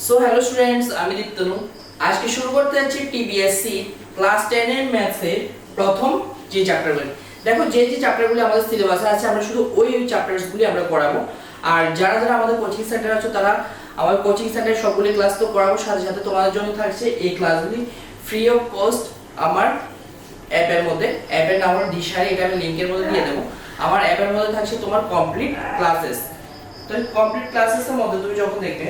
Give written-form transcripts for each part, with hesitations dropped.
So hello students, আমি দীপ্তনু। আজকে শুরু করতে যাচ্ছি টিবিএসসি ক্লাস 10 এর ম্যাথের প্রথম যে চ্যাপ্টারগুলো। দেখো যে চ্যাপ্টারগুলো আমাদের সিলেবাসে আছে আমরা শুধু ওই চ্যাপ্টারসগুলি আমরা পড়াবো। আর যারা যারা আমাদের কোচিং সেন্টার আছে তারা আমাদের কোচিং সেন্টারে সবগুলি ক্লাস তো করাবো, সাথে সাথে তোমাদের জন্য থাকছে এই ক্লাসগুলি ফ্রি অফ কস্ট আমার অ্যাপের মধ্যে। অ্যাপের নাম হলো দিশারি, এটা আমি লিংকের মধ্যে দিয়ে দেবো। আমার অ্যাপের মধ্যে থাকছে তোমার কমপ্লিট ক্লাসেস। তো কমপ্লিট ক্লাসেসের মধ্যে তুমি যখন দেখবে,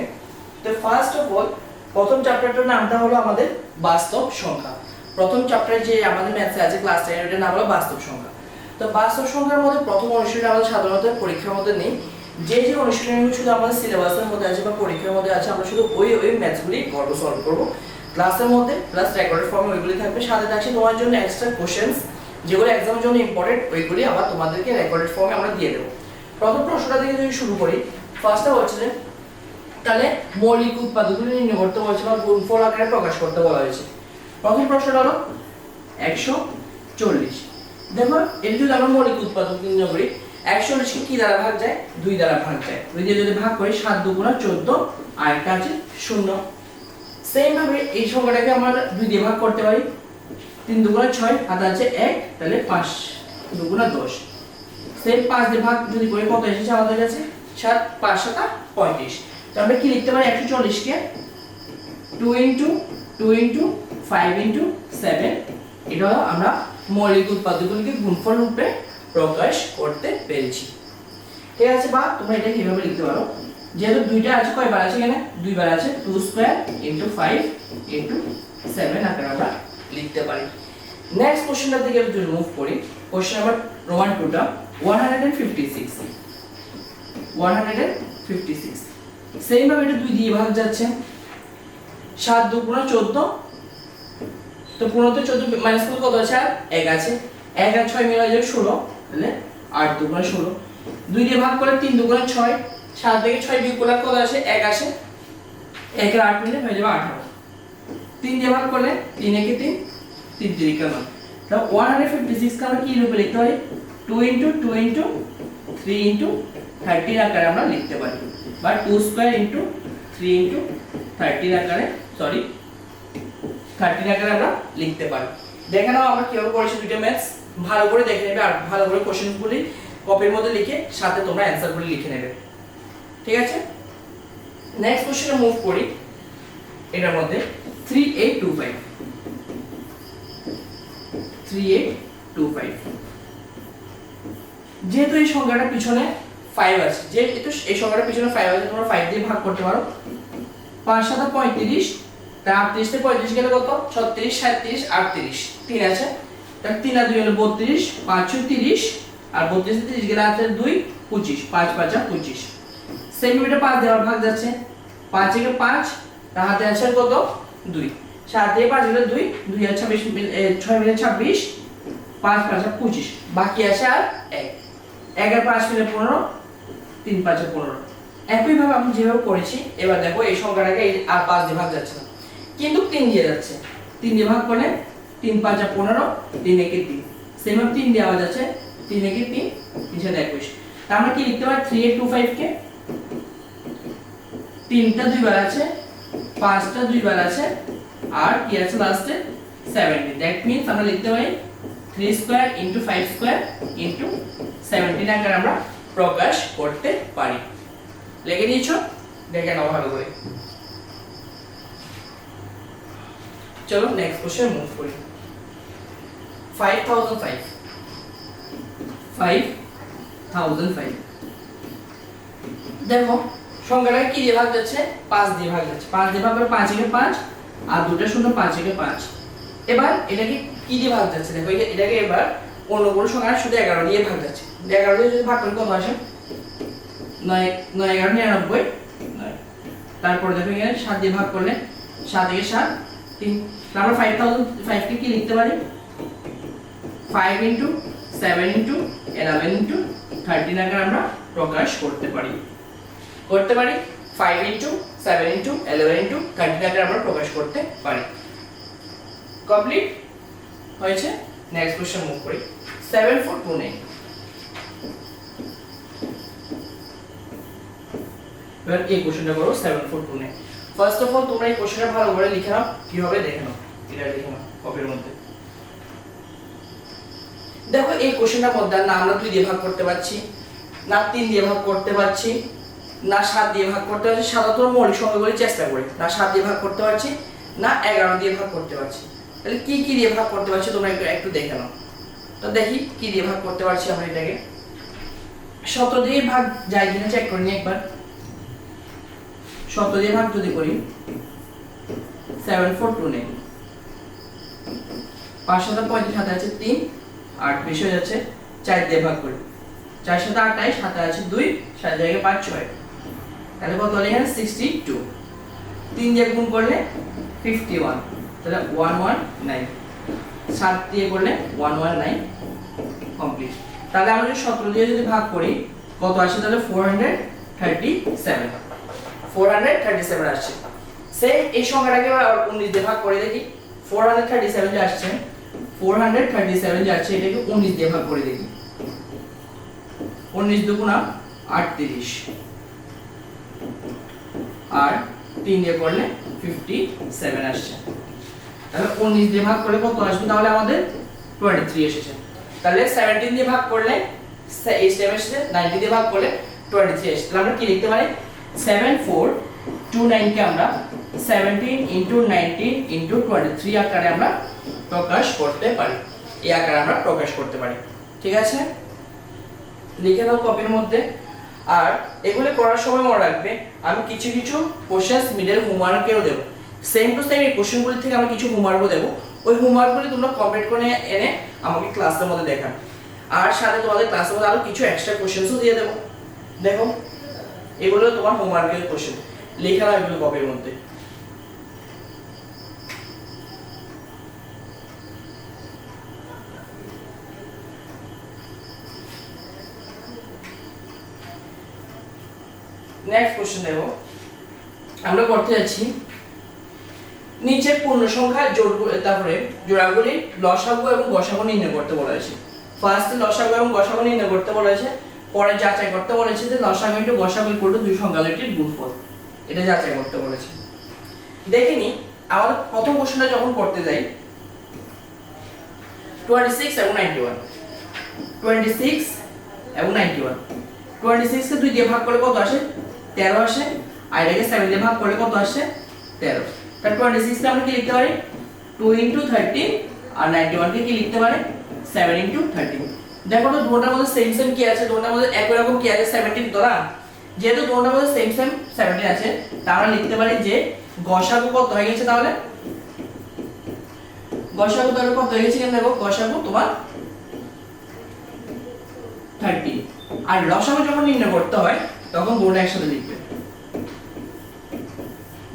তো ফার্স্ট অফ অল প্রথম চ্যাপ্টারটার নামটা হলো আমাদের বাস্তব সংখ্যা। প্রথম চ্যাপ্টারে যে আমাদের ম্যাথে আছে ক্লাস 10 এর নাম হলো বাস্তব সংখ্যা। তো বাস্তব সংখ্যার মধ্যে প্রথম অনুশীলনী আমাদের সাধারণত পরীক্ষার মধ্যে নেই। যে অনুশীলনীগুলো শুধু আমাদের সিলেবাসের মধ্যে আছে বা পরীক্ষার মধ্যে আছে আমরা শুধু ওই ম্যাথগুলি করব, সলভ করব ক্লাসের মধ্যে, প্লাস রেকর্ডেড ফর্মে ওইগুলি থাকবে। সাথে থাকছে তোমার জন্য এক্সট্রা কোশ্চেনস যেগুলো এক্সামের জন্য ইম্পর্টেন্ট, ওইগুলি আবার তোমাদেরকে রেকর্ডেড ফর্মে আমরা দিয়ে দেবো। প্রথম প্রশ্নটা থেকে যদি শুরু করি, ফার্স্টটা হচ্ছে যে তাহলে মৌলিক উৎপাদকগুলি নির্ণয় করতে বলছে বা গুণফল আকারে প্রকাশ করতে বলা হয়েছে। প্রথম প্রশ্নটা হলো 140। দেখো এটা যদি আমরা মৌলিক উৎপাদক নির্ণয় করি, 140 কে কি দ্বারা ভাগ যায়? 2 দ্বারা ভাগ যায়। 2 দিয়ে যদি ভাগ করি 7 2 14 আর একটা আছে 0। সেম ভাবে এই সংখ্যাটাকে আমরা 2 দিয়ে ভাগ করতে পারি। 3 2 6 হাতে আছে 1, তাহলে 5 2 10। সেম 5 দিয়ে ভাগ যদি করি কত এসেছে আমাদের কাছে? 7 5 7 35। তো আমরা কি লিখতে পারি? 140 কে 2 2 5 7, এটা আমরা মৌলিক উৎপাদকগুলিকে গুণফল রূপে প্রকাশ করতে পেরেছি। ঠিক আছে, বা তোমরা এটা কিভাবে লিখতে পারো, যেহেতু দুইটা আছে, কয়বার আছে এখানে? 2 বার আছে, 2 স্কয়ার * 5 * 7 আকারে আমরা লিখতে পারি। নেক্সট কোশ্চেনটা দিকে যদি মুভ করি, কোশ্চেন নাম্বার রোমান 2টা 156। সেম ভাবে এটা 2 দিয়ে ভাগ যাচ্ছে। 7 2 14, তো 15 তে 14 মাইনাস করলে কত আছে? আর 1 আছে। 1 আর 6 মিলে হয়ে যাবে 16, তাহলে 8 2 16। 2 দিয়ে ভাগ করলে 3 2 6, 7 থেকে 6 বিয়োগ করলে কত আসে? 1 আসে। 1 আর 8 মিলে হয়ে যাবে 18। 3 দিয়ে ভাগ করলে 3 1 3, 3 3 9। তাহলে 156 কে আমরা কি রূপে লিখতে পারি? 2 * 2 * 3 * 13 আকারে আমরা লিখতে পারি, বা 2 স্কয়ার * 3 * 13 আকারে, 13 আকারে আমরা লিখতে পারি। দেখে নাও আমরা কিভাবে করেছি দুইটা ম্যাথস, ভালো করে দেখে নেবে আর ভালো করে কোশ্চেনগুলি কপির মধ্যে লিখে সাথে তোমরা অ্যানসারগুলি লিখে নেবে। ঠিক আছে, নেক্সট কোশ্চেনে মুভ করি। এটার মধ্যে 3825। যেহেতু এই সংখ্যাটার পিছনে 5 আছে, যেহেতু এই সংখ্যাটার পিছনে 5 আছে, তোমরা 5 দিয়ে ভাগ করতে পারো। 5 7 35, তা 38 তে 35 গেলে কত? 36 37 38, 3 আছে, তাহলে 3 আর 2 হলো 32, 5 6 30, আর 32 তে 30 গেলে আছে 2 25, 5 5 25। সেন্টিমিটার 5 দিয়ে ভাগ যাচ্ছে, 5 থেকে 5, তার হাতে আছে কত? 2। 7 দিয়ে 5 গেলে 2, 2 আর 26 6 মিলে 26, 5 5 25, বাকি আছে আর 1। 1 আর 5 মিলে 15, 3 5 15। একই ভাবে আমি যেভাবে করেছি, এবার দেখো এই সংখ্যাটাকে আর 5 দিয়ে ভাগ যাচ্ছে না, কিন্তু 3 দিয়ে যাচ্ছে। 3 দিয়ে ভাগ করলে 3 5 15, 3 1 3। সেম ভাবে 3 দিয়ে আওয়াজ আছে, 3 1 3, 3 7 21। তার আমরা কি লিখতে পারি? 3825 কে 3টা 2 বার আছে, 5টা 2 বার আছে, আর কি আছে লাস্টে? 17। দ্যাট মিন্স আমরা লিখতে পারি 3 স্কয়ার * 5 স্কয়ার * 17 আকারে আমরা প্রকাশ করতে পারি। লিখে দিয়েছো? দেখে নাও ভালো করে। চলো নেক্সট কোশ্চেন মুভ করি। 5005। দেখো সংখ্যাটা কি দিয়ে ভাগ যাচ্ছে? 5 দিয়ে ভাগ যাচ্ছে। 5 দিয়ে ভাগ করে 5 একে 5, আর দুটো শূন্য 5 একে 5। এবার এটাকে কি দিয়ে ভাগ যাচ্ছে? দেখো এটাকে এবার অন্য কোনো সংখ্যা শুধু 11 দিয়ে ভাগ যাচ্ছে। 11 দিয়ে যদি ভাগ করি কত আসে? 9 9 11 99, 9। তারপর দেখো এখানে 7 দিয়ে ভাগ করলে 7 একে 7 3। আমরা 5005 কে কি লিখতে পারি? 5 * 7 * 11 * 13 আকারে আমরা প্রকাশ করতে পারি। 5 * 7 * 11 * 13 আকারে আমরা প্রকাশ করতে পারি। কমপ্লিট হয়েছে। নেক্সট কোশ্চেন মুভ করি। 7429। এবার এই কোশ্চেনটা করো 7429। ফার্স্ট অফ অল তোমরা এই কোশ্চেনটা ভালো করে লিখে নাও, কিভাবে দেখে নাও, এটা লিখে নাও কপির মধ্যে। দেখো এই কোশ্চেনটার মধ্যে না আমরা 2 দিয়ে ভাগ করতে পারছি, না 3 দিয়ে ভাগ করতে পারছি, না 7 দিয়ে ভাগ করতে পারছি, সাধারণত মৌলিক সংখ্যাগুলি চেষ্টা করি, না 7 দিয়ে ভাগ করতে পারছি, না 11 দিয়ে ভাগ করতে পারছি। তাহলে কি কি দিয়ে ভাগ করতে পারছি তোমরা একটু দেখে নাও। তো দেখি কি দিয়ে ভাগ করতে পারছি আমরা এটাকে। 17 দিয়ে ভাগ যায় কিনা চেক করে নিই একবার। 17 দিয়ে ভাগ যদি করি 7429, 5 7 35 হাতে আছে 3, 8 20 হয়ে যাচ্ছে। 4 দিয়ে ভাগ করি, 4 7 28, হাতে আছে 2, 7 জায়গায় 5 6, তাহলে কত হলো এখানে 62। 3 দিয়ে গুণ করলে 51, তাহলে 119। 7 দিয়ে করলে 119 কমপ্লিট। তাহলে আমরা যদি 17 দিয়ে যদি ভাগ করি কত আসে, তাহলে 437, 437 আসছে। সেম এই সংখ্যাটাকে আবার 19 দিয়ে ভাগ করে দেখি। 437 যে আসছে, 437 যে আসছে এটাকে 19 দিয়ে ভাগ করে দেখি। 19 দুগুণা 38, আর 3 দিয়ে করলে 57 আসছে। তাহলে 19 দিয়ে ভাগ করলে কত আসবে, তাহলে আমাদের 23 এসেছে। তাহলে 17 দিয়ে ভাগ করলে এই স্টেপ এসেছে, 90 দিয়ে ভাগ করলে 23 এসেছে। তাহলে আমরা কি লিখতে পারি, 7429 কে আমরা 17 * 19 * 23 আকারে আমরা প্রকাশ করতে পারি। এই আকারে আমরা প্রকাশ করতে পারি। ঠিক আছে, লিখে নাও কপির মধ্যে। আর এগুলো করার সময় মনে রাখবে আমি কিছু কিছু কোশ্চেনস মিডল হোমওয়ার্কেও দেব। সেম টু সেম এই কোশ্চেনগুলি থেকে আমি কিছু হোমওয়ার্কও দেব। ওই হোমওয়ার্কগুলি তোমরা কমপ্লিট করে এনে আমাকে ক্লাসের মধ্যে দেখান। আর সাথে তোমাদের ক্লাসের মধ্যে আরো কিছু এক্সট্রা কোশ্চেনসও দিয়ে দেব। দেখো এগুলো তোমার হোমওয়ার্কের কোশ্চেন, লেখা নাও এগুলো কপির মধ্যে। নেক্সট কোশ্চেন দেখো, আমরা করতে যাচ্ছি নিচের পূর্ণ সংখ্যা তারপরে জোড়াগুলি লসাগু এবং গসাগু নির্ণয় করতে বলা হয়েছে। ফার্স্ট লসাগু এবং গসাগু নির্ণয় করতে বলা হয়েছে, পরে যাচাই করতে বলেছে যে লসাগু ইনটু গসাগু ইকুয়াল টু দুই সংখ্যা দুটির গুণফল, এটা যাচাই করতে বলেছে। দেখিনি আমাদের প্রথম কোশ্চেনটা যখন করতে যাই 26 এবং 91, 26 এবং 91, 26 কে 2 দিয়ে ভাগ করলে কত আসে, 13 আসে। আর এটাকে 7 দিয়ে ভাগ করলে কত আসে, 13। তাহলে 26 কে আমরা কি লিখতে পারি, 2 * 13, আর 91 কে কি লিখতে পারি, 7 * 13। দেখো তো দুটোর মধ্যে সেম সেম কি আছে, দুটোর মধ্যে একই রকম কি আছে, 17 তো না। যেহেতু দুটোর মধ্যে সেম সেম 17 আছে, তাহলে আমরা লিখতে পারি যে গসাগু কত হয়ে গেছে, তাহলে গসাগু তাহলে কত হয়ে গেছে, দেখো গসাগু তোমার 30। আর লসাগু যখন নির্ণয় করতে হয় তখন দুটো একসাথে লিখবে।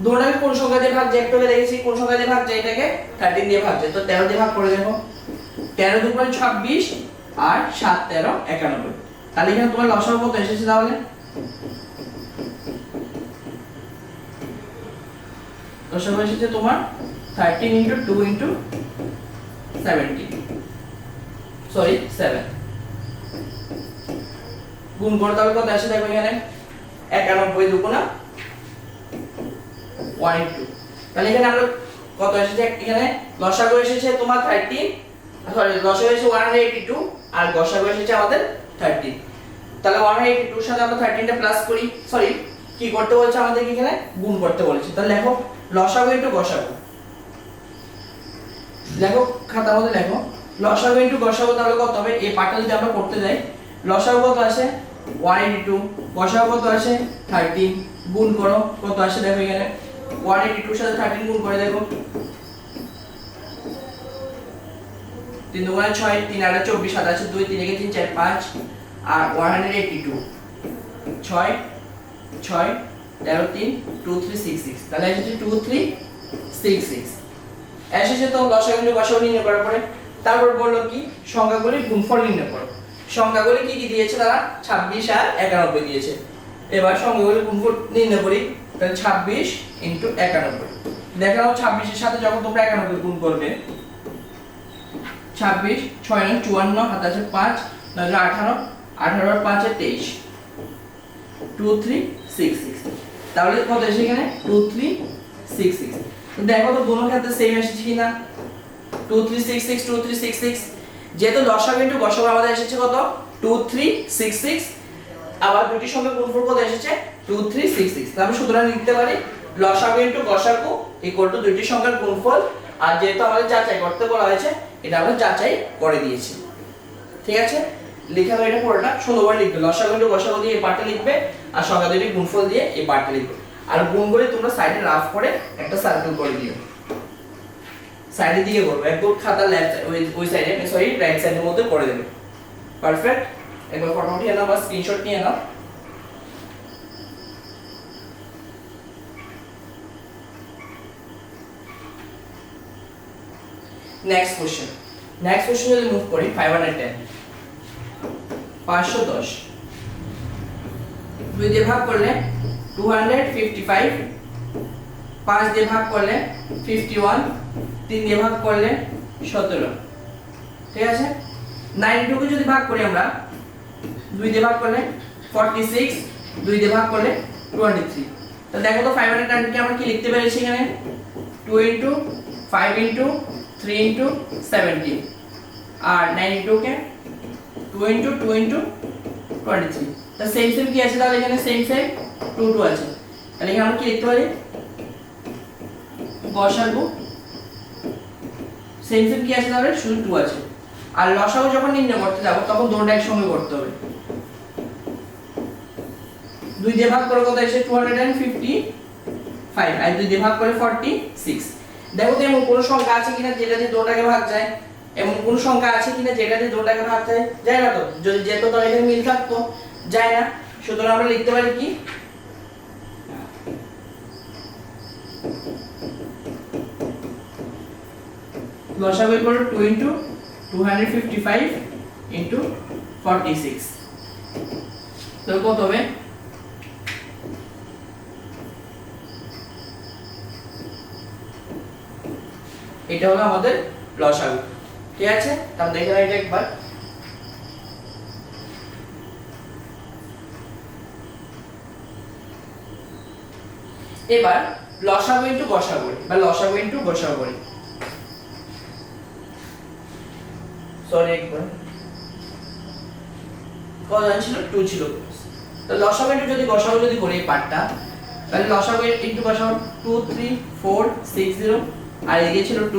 দুটোকে কোন সংখ্যা দিয়ে ভাগ যায় একটু আগে দেখেছি, কোন সংখ্যা দিয়ে ভাগ যায়, এটাকে 13 দিয়ে ভাগ যায়। তো 13 দিয়ে ভাগ করে দেখো, 13 × 2 = 26, আর 7 13 91। তাহলে এখানে তোমার লসাগু কত এসেছে, তাহলে লসাগু এসেছে তোমার 13 * 2 * 17, সরি 7। গুণ করতে হবে কত আসে, দেখো এখানে 91 দুগুণা 182। তাহলে এখানে আমরা কত এসেছে, এখানে লসাগু এসেছে তোমার 13, সরি লসাগু এসেছে 182, আর গসাগু এসেছে আমাদের 13। তাহলে 182 এর সাথে আমরা 13 টা প্লাস করি, সরি কি করতে বলেছে আমাদের, এখানে গুণ করতে বলেছে। তাহলে দেখো লসাগু ইনটু গসাগু, দেখো খাতার মধ্যে দেখো লসাগু ইনটু গসাগু, তাহলে কত হবে, এই পার্টটা যদি আমরা করতে যাই, লসাগু কত আসে 182, গসাগু কত আসে 13, গুণ করো কত আসে, দেখো এখানে 182 এর সাথে 13 গুণ করে দেখো, 3 2 6, 3 8 24, 7 আছে 2, 3 1 3 4 5, আর 182 6 6 13 3 2 3 6 6, তাহলে এসেছে 2 3 6 6 এসেছে। তো লসাগু ইনটু গসাগু নির্ণয় করার পরে তারপর বললো কি সংখ্যাগুলির গুণফল নির্ণয় করো। সংখ্যাগুলি কি কি দিয়েছে, তারা 26 আর 91 দিয়েছে। এবার সংখ্যাগুলির গুণফল নির্ণয় করি, তাহলে 26 * 91। দেখাও 26 এর সাথে যখন তোমরা 91 গুণ করবে, 26 6 9 54, হাতে আছে 5 9 18, 18 আর 5 এ 23, 2 3 6 6। তাহলে কত এসে এখানে 2 3 6 দেখো তো দোনো ক্ষেত্রে সেম এসেছে কিনা 2 3 6 6 2 3 6 6 যেহেতু লসাগু ইনটু গসাগু আমাদের এসেছে কত 2 3 6 6 আবার দুটি সংখ্যার গুণফল কত এসেছে 2 3 6 6 তাহলে সুতরাং লিখতে পারি লসাগু ইনটু গসাগু ইকুয়াল টু দুটি সংখ্যার গুণফল আর যেহেতু আমাদের যাচাই করতে বলা হয়েছে এটা আমরা যাচাই করে দিয়েছি ঠিক আছে লেখা হলো এটা পুরোটা সুন্দরভাবে লিখবে লসাগু ইনটু গসাগু দিয়ে এই পার্টটা লিখবে আর সংখ্যা দুটি গুণফল দিয়ে এই পার্টটা লিখবে আর গুণ করে তোমরা সাইডে রাফ করে একটা সার্কেল করে দিও সাইডের দিকে করবে একদম খাতা লেফট ওই সাইডে সরি রাইট সাইডের মধ্যে করে দেবে পারফেক্ট একবার ফটো উঠিয়ে নাও বা স্ক্রিনশট নিয়ে নাও নেক্সট কোশ্চেন যদি মুভ করি 510 510 দুই দিয়ে ভাগ করলে 255 5 দিয়ে ভাগ করলে 51 3 দিয়ে ভাগ করলে 17 ঠিক আছে 92 কে যদি ভাগ করি আমরা 2 দিয়ে ভাগ করলে 46 2 দিয়ে ভাগ করলে 23 তো দেখো তো 510 কে আমরা কি লিখতে পেরেছি এখানে 2 5 3 17 আর 92 কে 2 23 তো সেম কি আছে তাহলে এখানে সেম 2 আছে তাহলে এখানে আমরা কি লিখতে পারি গসাগু সেম কি আছে তাহলে শুধু 2 আছে আর লসাগু যখন নির্ণয় করতে যাব তখন দুটোটা একসঙ্গে করতে হবে 2 দিয়ে ভাগ করে কত এসে 255 আর 2 দিয়ে ভাগ করে 46 দেখো তো এমন কোন সংখ্যা আছে কিনা যেটা দিয়ে দুটোটাকে ভাগ যায় এমন কোন সংখ্যা আছে কিনা যেটা দিয়ে দুটোটাকে ভাগ যায় না তো যদি যেত তাহলে এখানে মিল থাকতো যায় না সুতরাং আমরা লিখতে পারি কি লসাগু ইকুয়াল টু 2 255 46 তো কত হবে এটা হলো আমাদের লসাগু ঠিক আছে তাহলে দেখে নাও এটা একবার এবার লসাগু ইনটু গসাগু বা লসাগু ইনটু গসাগু করি সরি একবার কত ছিল 2 ছিল তো লসাগু ইনটু যদি গসাগু যদি করি এই পার্টটা তাহলে লসাগু ইনটু গসাগু 2 3 4 6 0 আর এদিকে ছিল 2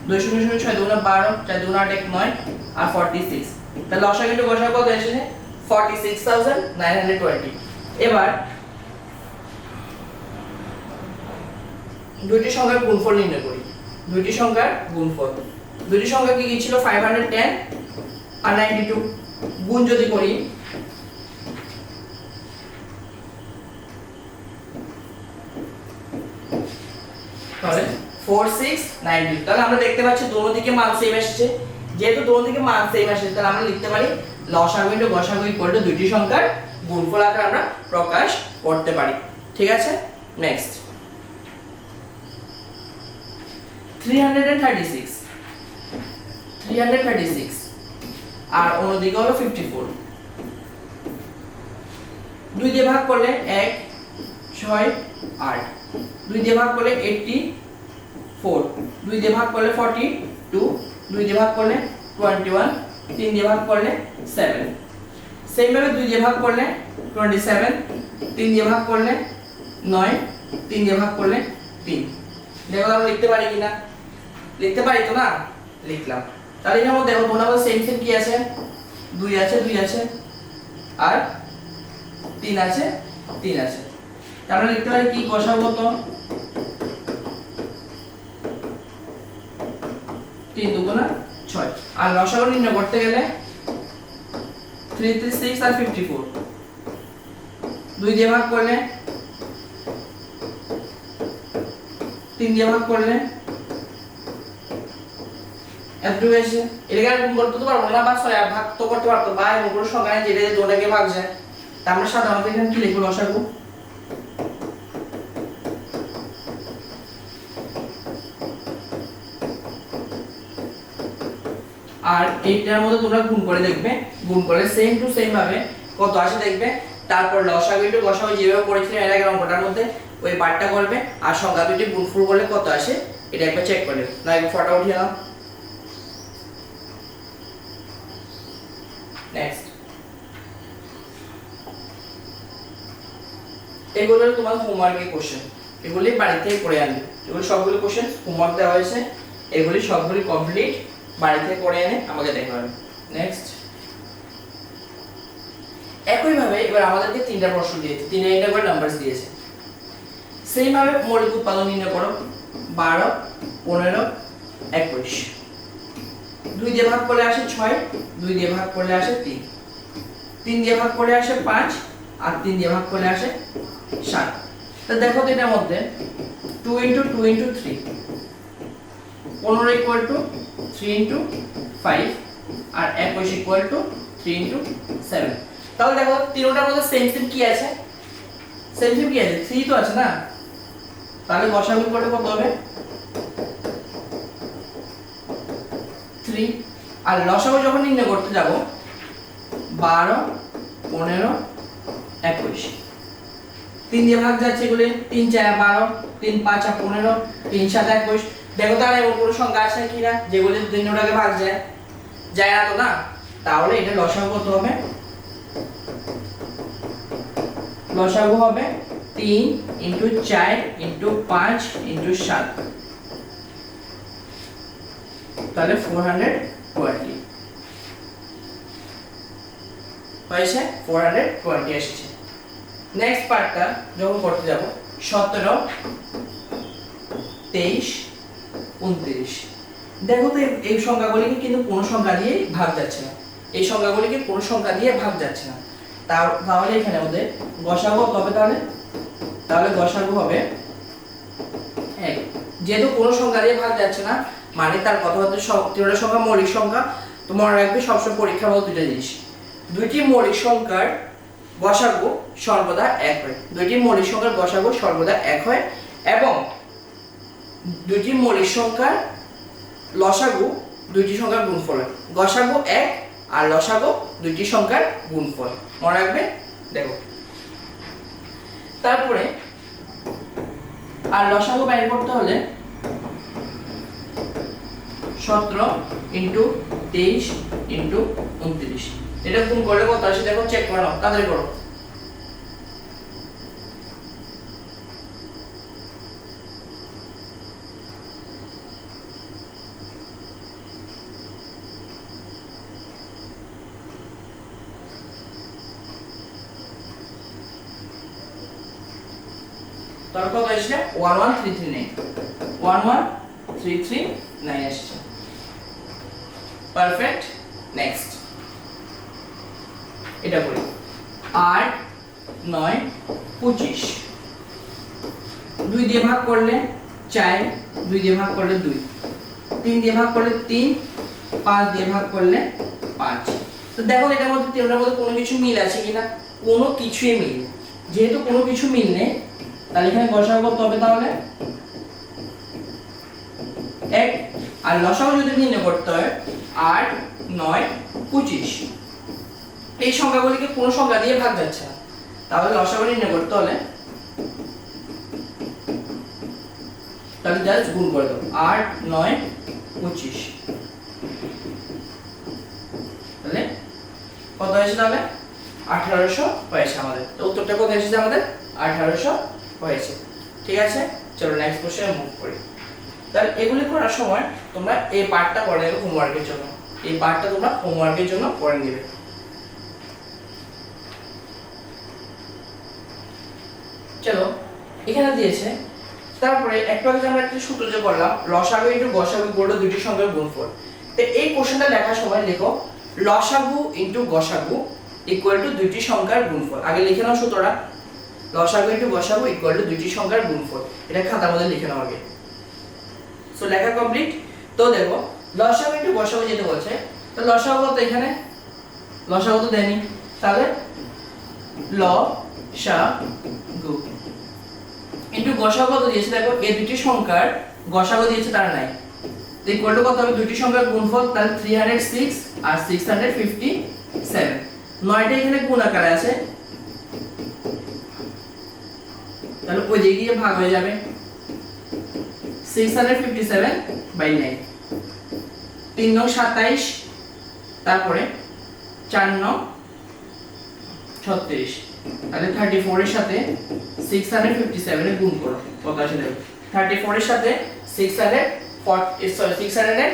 2 0 0 6 2 12 4 2 8 1 9 আর 46 তাহলে লসাগু ইনটু গসাগু কত এসেছে 46920 এবার দুইটি সংখ্যার গুণফল নির্ণয় করি দুইটি সংখ্যার গুণফল দুইটি সংখ্যা কি ছিল 510 আর 92 গুণ যদি করি তাহলে 4690 তাহলে আমরা দেখতে পাচ্ছি দোনো দিকে মান সেম এসেছে যেহেতু দোনো দিকে মান সেম এসেছে তাহলে আমরা লিখতে পারি লসাগু ইনটু গসাগু ইকুয়াল টু দুইটি সংখ্যার গুণফল আকারে আমরা প্রকাশ করতে পারি ঠিক আছে নেক্সট 336 আর অন্যদিকে হলো 54 2 দিয়ে ভাগ করলে 1 6 8 2 দিয়ে ভাগ করলে 84 2 দিয়ে ভাগ করলে 42 2 দিয়ে ভাগ করলে 21 3 দিয়ে ভাগ করলে 7 সেম ভাবে 2 দিয়ে ভাগ করলে 27 3 দিয়ে ভাগ করলে 9 3 দিয়ে ভাগ করলে 3 দেখো আমরা লিখতে পারি কিনা লিখতে পারি তো না লিখলাম তাহলে এর মধ্যে দেখো তোমরা সেম কি আছে 2 আছে 2 আছে আর 3 আছে 3 আছে তাহলে লিখতে পারি কি গসাগু কত 3 দুগুণ 6 আর লসাগু নির্ণয় করতে গেলে 336 আর 54 2 দিয়ে ভাগ করলে 3 দিয়ে ভাগ করলে এতটুকু এসে এটাকে আর গুণ করতে তো পারবো না বা 6 আর ভাগ তো করতে পারতো বা এমন কোনো সংখ্যা নেই যেটা দিয়ে দুটোটাকে ভাগ যায় তা আমরা সাধারণত এখানে কি লিখবো লসাগু আর এইটার মধ্যে তোমরা গুণ করে দেখবে গুণ করে সেম টু সেম ভাবে কত আসে দেখবে তারপর লসাগু ইনটু গসাগু যেভাবে করেছিলাম এর আগের অঙ্কটার মধ্যে ওই পার্টটা করবে, আর সংখ্যা দুটি গুণফল করলে কত আসে এটা একবার চেক করে নেবে। না একবার ফটো উঠিয়ে নাও। নেক্সট, এগুলো তোমার হোমওয়ার্কের কোশ্চেন, এগুলি বাড়ি থেকে করে আনবে। এগুলো সবগুলো কোশ্চেন হোমওয়ার্ক দেওয়া হয়েছে, এগুলি সবগুলি কমপ্লিট বাড়ি থেকে করে এনে আমাকে দেখাবে। নেক্সট, একইভাবে এবার আমাদেরকে তিনটা প্রশ্ন দিয়েছে, তিনটা করে নাম্বার দিয়েছে। সেম ভাবে মৌলিক উৎপাদন নির্ণয় করো। 12, 15, 21। 2 দিয়ে ভাগ করলে আসে 6, 2 দিয়ে ভাগ করলে আসে 3, 3 দিয়ে ভাগ করলে আসে 5, আর 3 দিয়ে ভাগ করলে আসে 7। তো দেখো তো এটার মধ্যে 2 * 2 * 3, 15 = 3 * 5, আর 21 = 3 * 7। তাহলে দেখো তিনটার মধ্যে সেম কি আছে? সেম কি আছে? 3 তো আছে না? তাহলে গসাগু করলে কত হবে? 3। আর লসাগু যখন নির্ণয় করতে যাব 12, 15, 21, 3 দিয়ে ভাগ যাচ্ছে এগুলো, 3 × 4 = 12, 3 × 5 = 15, 3 × 7 = 21। দেখো তাহলে এমন কোনো সংখ্যা আছে কিনা যেগুলো তিনটাকে ভাগ যায়? যায় না তো, না? তাহলে এটা লসাগু কত হবে? লসাগু হবে 3 × 4 × 5 × 7, তাহলে 420 হয়েছে, 420 এসেছে। নেক্সট পার্টটা যখন করতে যাব 17, 23, 29। দেখো তো এই সংখ্যাগুলিকে কিন্তু কোনো সংখ্যা দিয়ে ভাগ যাচ্ছে না, এই সংখ্যাগুলিকে কোনো সংখ্যা দিয়ে ভাগ যাচ্ছে না। তাহলে এখানে আমাদের গসাগু হবে, তাহলে গসাগু হবে 1। যেহেতু কোনো সংখ্যা দিয়ে ভাগ যাচ্ছে না, মানে তার কথা হচ্ছে তিনটা সংখ্যা মৌলিক সংখ্যা। তো মনে রাখবে সবসময় পরীক্ষার মতো দুটো জিনিস, দুইটি মৌলিক সংখ্যার গসাগু সর্বদা 1 হয়, দুইটি মৌলিক সংখ্যার গসাগু সর্বদা 1 হয়, এবং দুইটি মৌলিক সংখ্যার লসাগু দুইটি সংখ্যার গুণফল হয়। গসাগু 1 আর লসাগু দুইটি সংখ্যার গুণফল, মনে রাখবে। দেখো তারপরে আর লসাগু বের করতে হলে 17 * 23 * 29, এটা গুণ করলে কত আসে দেখো, চেক করে নাও, তাড়াতাড়ি করো। তারপর কত আসছে? 11339, 11339 আসছে। পারফেক্ট। নেক্সট এটা করি। 8, 9, 25। 2 দিয়ে ভাগ করলে 4, 2 দিয়ে ভাগ করলে 2, 3 দিয়ে ভাগ করলে 3, 5 দিয়ে ভাগ করলে 5। তো দেখো এটার মধ্যে তিনটার মধ্যে কোনো কিছু মিল আছে কিনা? কোনো কিছুই মিল নেই। যেহেতু কোনো কিছু মিল নেই, তাহলে এখানে গসাগু কত হবে? তাহলে 1। আর লসাগু যদি নির্ণয় করতে হয় 8, 9, 25, এই সংখ্যাগুলিকে কোনো সংখ্যা দিয়ে ভাগ যাচ্ছে না, তাহলে লসাগু নির্ণয় করতে হলে তাহলে জাস্ট গুণ করে দাও, 8, 9, 25, তাহলে কত হয়েছে? তাহলে 1800 হয়েছে আমাদের। তো উত্তরটা কত এসেছে আমাদের? 1800 হয়েছে। ঠিক আছে, চলো নেক্সট কোশ্চেনে মুভ করি। তাহলে এগুলি করার সময় তোমরা এই পার্টটা করে নেবে হোমওয়ার্কের জন্য, এই পার্টটা তোমরা হোমওয়ার্কের জন্য করে নেবে। চলো এখানে দিয়েছে, তারপরে একটু আগে আমরা একটা সূত্র যে করলাম লসাগু * গসাগু = দুটি সংখ্যার গুণফল। তো এই কোশ্চেনটা লেখার সময় লেখো লসাগু * গসাগু = দুইটি সংখ্যার গুণফল। আগে লিখে নাও সূত্রটা, লসাগু * গসাগু = দুইটি সংখ্যার গুণফল। এটা খাতার মধ্যে লিখে নাও আগে। সো লেখা কমপ্লিট। তো দেখো লসাগু * গসাগু যেটা বলছে, তো লসাগু তো এখানে লসাগু তো দেয়নি, তাহলে লসাগু ইনটু গসাগু কত দিয়েছে দেখো, এই দুটি সংখ্যার গসাগু দিয়েছে তার নাই, তো ইকুয়াল টু কত হবে? দুটি সংখ্যার গুণফল, তাহলে 306 আর 657। 9টা এখানে গুণ আকারে আছে, তাহলে ওই দিকে গিয়ে ভাগ হয়ে যাবে 657/9 3 নং 27 তারপরে 4 নং 36 তাহলে 34 এর সাথে 657 এর গুণ করো কত আসে দেখো 34 এর সাথে 657 এর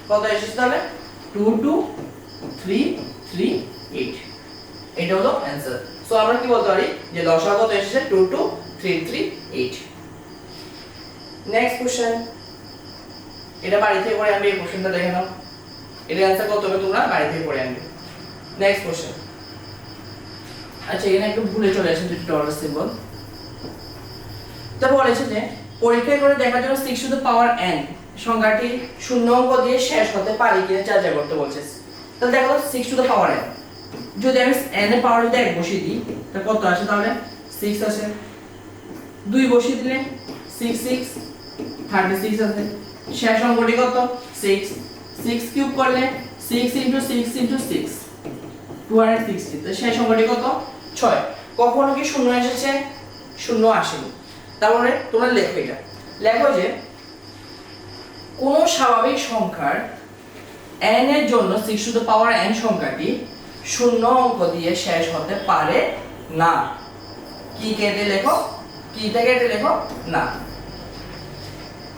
কত এসেছে তাহলে 22338 এটা হলো অ্যানসার সো আমরা কি বলতে পারি যে লসাগু কত এসেছে 22338 নেক্সট কোশ্চেন এটা বাড়ি থেকে পড়ে আনবে এই কোশ্চেনটা দেখে নাও এর অ্যানসার কত হবে তোমরা বাড়ি থেকে পড়ে আনবে নেক্সট কোশ্চেন আচ্ছা এখানে একটু ভুলে চলে আসে দুটো ডলার সিম্বল তো বলেছে যে পরীক্ষা করে দেখার জন্য 6 টু দ্য পাওয়ার n সংখ্যাটি শূন্য অঙ্ক দিয়ে শেষ হতে পারে কিনা যাচাই করতে বলছে তাহলে দেখো 6 টু দ্য পাওয়ার n যদি আমি n এর পাওয়ার যদি 1 বসিয়ে দিই তাহলে কত আসে তাহলে 6 আসে 2 বসিয়ে দিলে 6 36 আসে শেষ অঙ্কটি কত 6 কিউব করলে 6 * 6 * 6 260 তো শেষ অঙ্কটি কত 6 কখনো কি শূন্য এসেছে শূন্য আসেনি তারপরে তোমরা লেখো এটা লেখো যে কোন স্বাভাবিক সংখ্যার n এর জন্য 6 টু দ্য পাওয়ার n সংখ্যাটি শূন্য অঙ্ক দিয়ে শেষ হতে পারে না কি কেটে লেখো কিটা কেটে লেখো না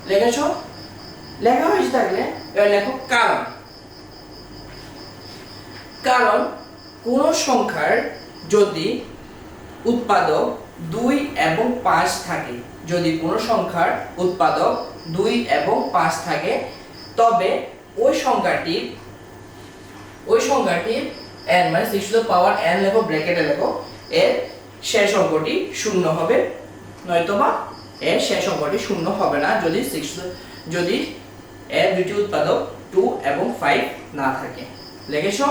লিখেছো লেখা হয়েছে থাকলে এবার লেখো কারণ কারণ কোন সংখ্যার যদি উৎপাদক 2 এবং 5 থাকে যদি কোন সংখ্যার উৎপাদক 2 এবং 5 থাকে তবে ওই সংখ্যাটির n মানে 6 টু দ্য পাওয়ার n লেখো ব্র্যাকেটে লেখো এর শেষ অঙ্কটি শূন্য হবে নয়তোবা এর শেষ অঙ্কটি শূন্য হবে না যদি এর দুটি উৎপাদক 2 এবং 5 না থাকে লিখেছো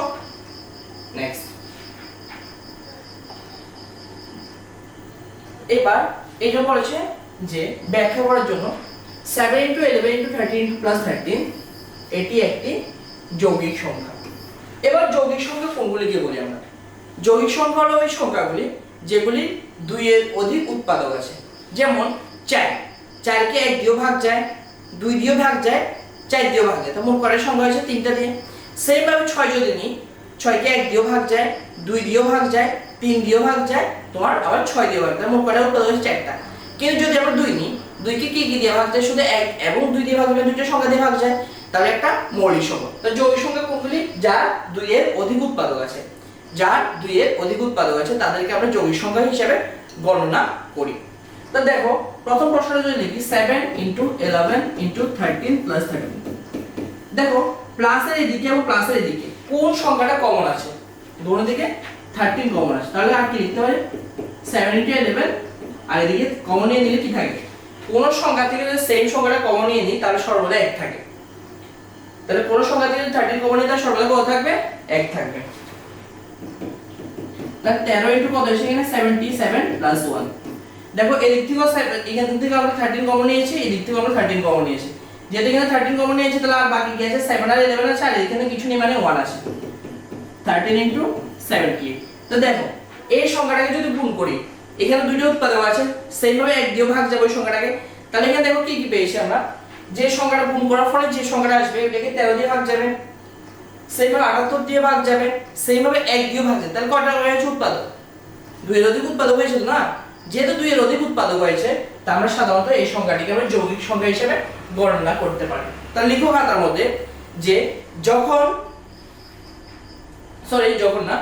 নেক্সট এবার এটা বলেছে যে ব্যাখ্যা করার জন্য 7 * 11 * 13 + 13 এটি একটি যৌগিক সংখ্যা এবার যৌগিক সংখ্যা কোনগুলিকে বলি আমরা যৌগিক সংখ্যা হলো ওই সংখ্যাগুলি যেগুলি 2 এর অধিক উৎপাদক আছে যেমন 4 কে 1 দিয়েও ভাগ যায় 2 দিয়েও ভাগ যায় 4 দিয়েও ভাগ যায় তো মোট কয়টা সংখ্যা হয়েছে 3টা দিয়ে সেম ভাবে 6 যদি নিই 6 কে 1 দিয়েও ভাগ যায় 2 দিয়েও ভাগ যায় 3 দিয়েও ভাগ যায় তোমার আবার 6 দিয়েও ভাগ যায় মোট কয়টা উৎপাদক হয়েছে 4টা কিন্তু যদি আমরা 2 নিই 2 কে কি দিয়ে ভাগ যায় শুধু 1 এবং 2 দিয়ে ভাগ হলে দুটো সংখ্যা দিয়ে ভাগ যায় তাহলে একটা মৌলিক সংখ্যা তো যৌগিক সংখ্যা কোনগুলি যার 2 এর অধিক উৎপাদক আছে তাদেরকে আমরা যৌগিক সংখ্যা হিসেবে গণনা করি তো দেখো প্রথম প্রশ্নটা যদি লিখি 7 * 11 * 13 + 13 দেখো প্লাসের এদিকে এবং প্লাসের এদিকে কোন সংখ্যাটা কমন আছে দোনো দিকে 13 কমন আছে তাহলে আর কি লিখতে হবে 7 * 11 আর এদিকে কমন নিয়ে নিলে কি থাকে কোন সংখ্যা থেকে যদি সেম সংখ্যাটা কমন নিয়ে নিই তাহলে সর্বদা 1 থাকে তাহলে কোন সংখ্যা থেকে 13 কমন নিলে সর্বদা কত থাকবে 1 থাকবে তাহলে 13 * কত আসে এখানে 77 + 1 দেখো এদিক থেকে এখান থেকে আমরা 13 কমন নিয়েছি এদিক থেকে আমরা 13 কমন নিয়েছি যেহেতু এখানে 13 কমন নিয়েছি তাহলে আর বাকি কি আছে 7 আর 11 আছে আর এখানে কিছু নেই মানে 1 আছে 13 * 78 তো দেখো এই সংখ্যাটাকে যদি গুণ করি এখানে দুটো উৎপাদক আছে সেম ভাবে 1 দিয়ে ভাগ যাবে ওই সংখ্যাটাকে তাহলে এখানে দেখো কি কি পেয়েছি আমরা যে সংখ্যাটা গুণ করার ফলে যে সংখ্যাটা আসবে এটাকে 13 দিয়ে ভাগ যাবে সেম ভাবে 78 দিয়ে ভাগ যাবে সেম ভাবে 1 দিয়ে ভাগ যাবে তাহলে কয়টা হয়েছে উৎপাদক 2 এর অধিক উৎপাদক হয়েছে না যেহেতু 2 এর অধিক উৎপাদক হয়েছে তা আমরা সাধারণত এই সংখ্যাটিকে আমরা যৌগিক সংখ্যা হিসেবে গণনা করতে পারি তাহলে লিখো খাতার মধ্যে যে যখন না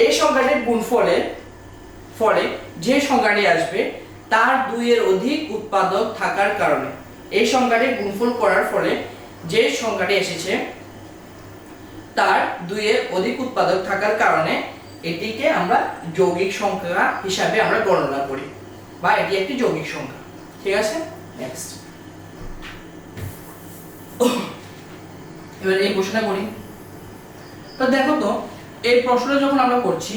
এই সংখ্যাটির গুণফলের ফলে যে সংখ্যাটি আসবে তার 2 এর অধিক উৎপাদক থাকার কারণে এই সংখ্যাটির গুণফল করার ফলে যে সংখ্যাটি এসেছে তার 2 এর অধিক উৎপাদক থাকার কারণে এটিকে আমরা যৌগিক সংখ্যা হিসাবে আমরা গণনা করি বা এটি একটি যৌগিক সংখ্যা ঠিক আছে নেক্সট এবার এই প্রশ্নটা করি তো দেখো তো এই প্রশ্নটা যখন আমরা করছি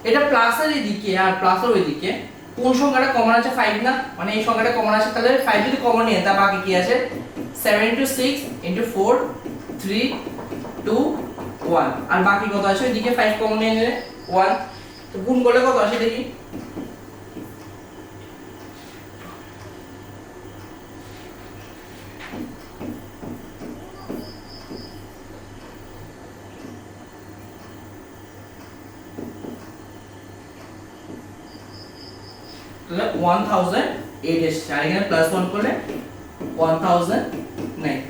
এটা প্লাসের এদিকে আর প্লাসের ওইদিকে কোন সংখ্যাটা কমন আছে 5 না, মানে এই সংখ্যাটা কমন আছে, তাহলে 5 যদি কমন নিয়ে তা বাকি কি আছে 7 * 6 * 4 3 2 1, আর বাকি কত আছে ওইদিকে 5 কমন নিয়ে নিলে 1, তো গুণ করলে কত আসে দেখি, তাহলে 1008 এসছে, আর এখানে +1 করলে 1009।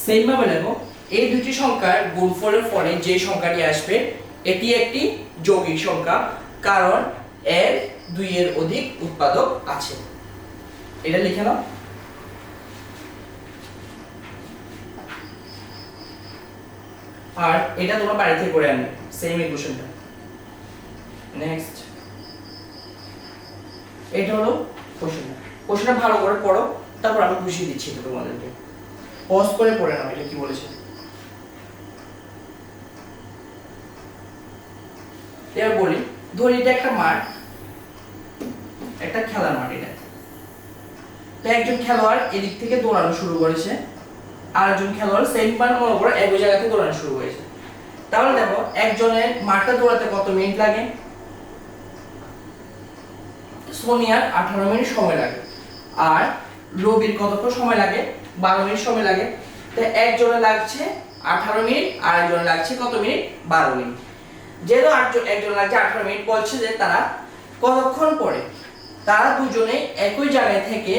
সেম ভাবে দেখো এই দুটি সংখ্যার গুণফলের পরে যে সংখ্যাটি আসবে এটি একটি যৌগিক সংখ্যা, কারণ এর 2 এর অধিক উৎপাদক আছে। এটা লিখে নাও। আর এটা তোমরা বাড়ি থেকে করে আনবে সেম ইকুয়েশনটা। নেক্সট, এটা হলো কোশ্চেনটা ভালো করে পড়ো, তারপর আমি বুঝিয়ে দিচ্ছি তো তোমাদেরকে। পজ করে পড়ে নাও এটা কি বলেছে। এবার বলি, ধরি এটা একটা মাঠ, একটা খেলার মাঠ এটা। তো একজন খেলোয়াড় এদিক থেকে দৌড়ানো শুরু করেছে, আর একজন খেলোয়াড় সেম মান মনে করে একই জায়গা থেকে দৌড়ানো শুরু করেছে। তাহলে দেখো একজনের মাঠটা দৌড়াতে কত মিনিট লাগে, সোনিয়ার 18 মিনিট সময় লাগে, আর রবির কতক্ষণ সময় লাগে 12 মিনিট সময় লাগে। তো একজনের লাগছে 18 মিনিট আর একজনের লাগছে কত মিনিট 12 মিনিট। যেহেতু একজন লাগছে 18 মিনিট, বলছে যে তারা কতক্ষণ পরে তারা দুজনে একই জায়গায় থেকে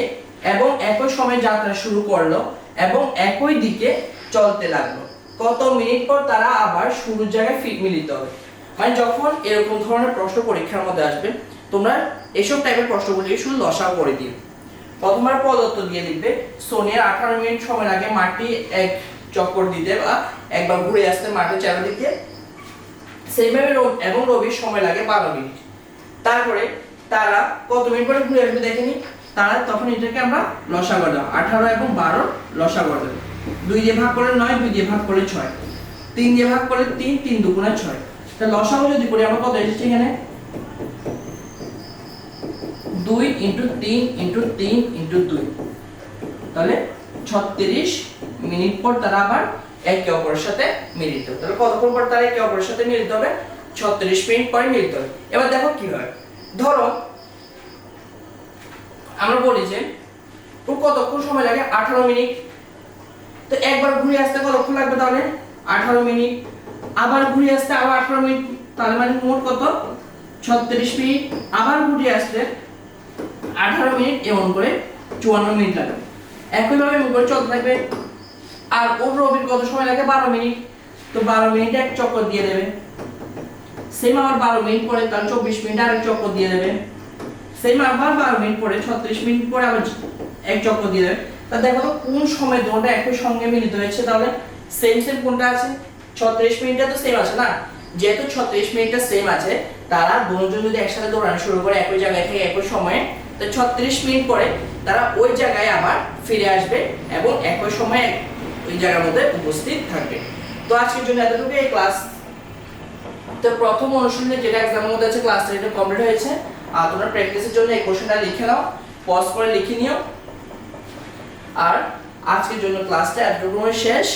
এবং একই সময় যাত্রা শুরু করলো এবং একই দিকে চলতে লাগলো, কত মিনিট পর তারা আবার শুরুর জায়গায় মিলিত হবে। মানে যখন এরকম ধরনের প্রশ্ন পরীক্ষার মধ্যে আসবে, তোমরা এসব টাইপের প্রশ্নগুলি শুধু লসাগু করে দিও। প্রথমবার প্রদত্ত দিয়ে লিখবে সোনিয়ার 18 মিনিট সময় লাগে মাঠটি এক চক্কর দিতে বা একবার ঘুরে আসতে মাঠের চারিদিকে, সেইভাবে এবং রবির সময় লাগে 12 মিনিট। তারপরে তারা কত মিনিট পরে ঘুরে আসবে দেখেনি, তারা তখন এটাকে আমরা লসাগু দাও, 18 এবং 12 লসাগু দাও। 2 দিয়ে ভাগ করলে 9, 2 দিয়ে ভাগ করলে 6, 3 দিয়ে ভাগ করলে 3, 3 দুগুণে 6। তাহলে লসাগু যদি করি আমরা কত এসেছে এখানে 2 * 3 * 3 * 2, তাহলে 36 মিনিট পর তারা আবার একে অপরের সাথে মিলিত হবে। তাহলে কতক্ষণ পর তারা একে অপরের সাথে মিলিত হবে 36 মিনিট পরে মিলিত হবে। এবার দেখো কি হয়, ধরো আমরা বলি যে ওর কতক্ষণ সময় লাগে 18 মিনিট, তো একবার ঘুরে আসতে কতক্ষণ লাগবে তাহলে 18 মিনিট, আবার ঘুরে আসতে আবার 18 মিনিট, তাহলে মানে মোট কত 36 মিনিট, আবার ঘুরে আসতে 18 মিনিট, এমন করে 54 মিনিট লাগবে। একইভাবে এমন করে চলতে থাকবে। আর ওর রবির কত সময় লাগে 12 মিনিট, তো 12 মিনিটে এক চক্কর দিয়ে দেবে। সেম আবার 12 মিনিট পরে তার 24 মিনিট আর এক চক্কর দিয়ে দেবে। সেম আবার 12 মিনিট পরে 36 মিনিট পরে আবার এক চক্কর দিয়ে দেবে। তা দেখো তো কোন সময় দুটোটা একই সঙ্গে মিলিত হয়েছে, তাহলে সেম কোনটা আছে 36 মিনিটটা তো সেম আছে না, যেহেতু 36 মিনিটটা সেম আছে, তারা দুজন যদি একসাথে দৌড়ানো শুরু করে একই জায়গায় থেকে একই সময়ে, তো 36 মিনিট পরে তারা ওই জায়গায় আবার ফিরে আসবে এবং একই সময়ে ওই জায়গার মধ্যে উপস্থিত থাকবে। তো আজকের জন্য এতটুকু এই ক্লাস। তো প্রথম অনুশীলনে যেটা এক্সামের মধ্যে আছে ক্লাস 3 কমপ্লিট হয়েছে, আর তোমরা প্র্যাকটিসের জন্য এই কোশ্চেনটা লিখে নাও, পজ করে লিখে নিও। আর আজকের জন্য ক্লাসটা এতটুকু শেষ।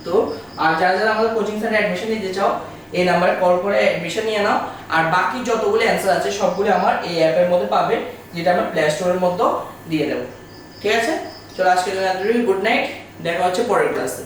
তো আর যারা যারা আমাদের কোচিং সেন্টারে অ্যাডমিশন নিতে চাও এই নম্বরে কল করে অ্যাডমিশন নিয়ে নাও। আর বাকি যতগুলো অ্যানসার আছে সবগুলো আমার এই অ্যাপের মধ্যে পাবে, যেটা আমরা প্লে স্টোরের মধ্যে দিয়ে দেবো। ঠিক আছে, চলো আজকের জন্য এতটুকু। গুড নাইট, দেখা হচ্ছে পরের ক্লাসে।